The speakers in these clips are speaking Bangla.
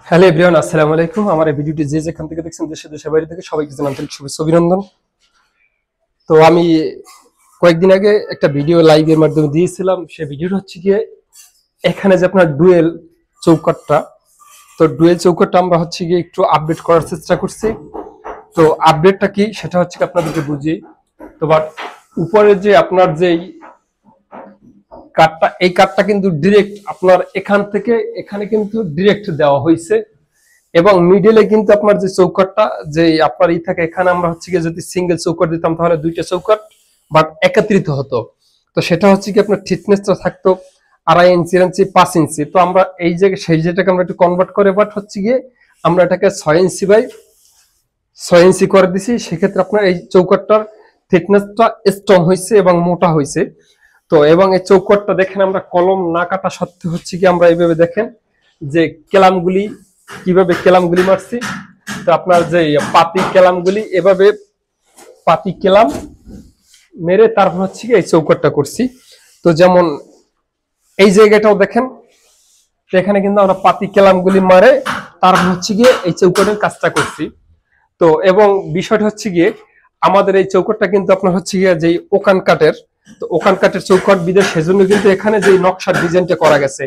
হ্যালো এভরিওয়ান, আসসালামু আলাইকুম। আমার এই ভিডিওটি যে যেখান থেকে দেখছেন, দেশে দেশের বাইরে থেকে সবাইকে জানাই আন্তরিক শুভেচ্ছা অভিনন্দন। তো আমি কয়েকদিন আগে একটা ভিডিও লাইভের মাধ্যমে দিয়েছিলাম। সেই ভিডিওটা হচ্ছে গিয়ে এখানে যে আপনার ডুয়েল চৌকাটটা, তো ডুয়েল চৌকাটটা আমরা হচ্ছে গিয়ে একটু আপডেট করার চেষ্টা করছি। তো আপডেটটা কি সেটা হচ্ছে কি আপনাদেরকে বুঝি। তো বাট উপরে যে আপনার যেই কার্ডটা, এই কার্ডটা কিন্তু ডিরেক্ট আপনার এখান থেকে এখানে কিন্তু ডিরেক্ট দেওয়া হয়েছে এবং মিডলে কিন্তু আপনার যে চৌকাটটা যে আপনার ই থাকে, এখানে আমরা হচ্ছে গিয়ে যদি সিঙ্গেল চৌকাট দিতাম তাহলে দুইটা চৌকাট বাট একত্রিত হতো। তো সেটা হচ্ছে কি আপনার থিকনেসটা থাকতো 2.5 ইঞ্চি 5 ইঞ্চি। তো আমরা এই যে সেই যেটাকে আমরা একটু কনভার্ট করে বাট হচ্ছে গিয়ে আমরা এটাকে 6 ইঞ্চি বাই 6 ইঞ্চি করে দিছি। সেক্ষেত্রে আপনার এই চৌকাটটার থিকনেসটা স্ট্রং হয়েছে এবং মোটা হয়েছে। তো এবং এই চৌকাটটা দেখেন আমরা কলম না কাটা সত্ত্বেও হচ্ছে কি আমরা এইভাবে দেখেন যে কেলামগুলি কিভাবে কেলামগুলি মারছি। তো আপনার যে পাতি কেলামগুলি এভাবে পাতি কেলাম মেরে তারপর হচ্ছে কি এই চৌকাটটা করছি। তো যেমন এই জায়গাটাও দেখেন, এখানে কিন্তু আমরা পাতি কেলামগুলি মারে তারপর হচ্ছে গিয়ে এই চৌকাটের কাজটা করছি। তো এবং বিষয়টা হচ্ছে গিয়ে আমাদের এই চৌকাটটা কিন্তু আপনার হচ্ছে গিয়ে যে ওকান কাঠের, তো ওকান কাঠের চৌকাট বিদেশ, সেজন্য কিন্তু এখানে যে নকশার ডিজাইনটা করা গেছে।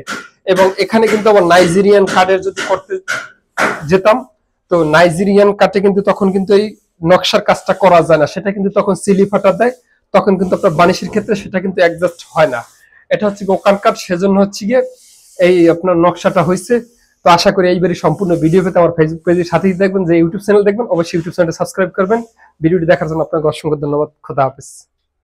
এবং এখানে কিন্তু আবার নাইজেরিয়ান কাঠের যদি করতে যেতাম, তো নাইজেরিয়ান কাঠে কিন্তু তখন কিন্তু এই নকশার কাজটা করা যায় না, সেটা কিন্তু তখন সিলি ফাটা দেয়, তখন কিন্তু আপনার বানিশের ক্ষেত্রে সেটা কিন্তু অ্যাডজাস্ট হয় না। এটা হচ্ছে ওকান কাঠ, সেজন্য হচ্ছে গিয়ে এই আপনার নকশাটা হয়েছে। তো আশা করি এইবারই সম্পূর্ণ ভিডিও পেতে আমার ফেসবুক পেজের সাথেই দেখবেন, যে ইউটিউব চ্যানেল দেখবেন অবশ্যই ইউটিউব চ্যানেলটা সাবস্ক্রাইব করবেন। ভিডিওটি দেখার জন্য আপনাকে অসংখ্য ধন্যবাদ। খোদা হাফেজ।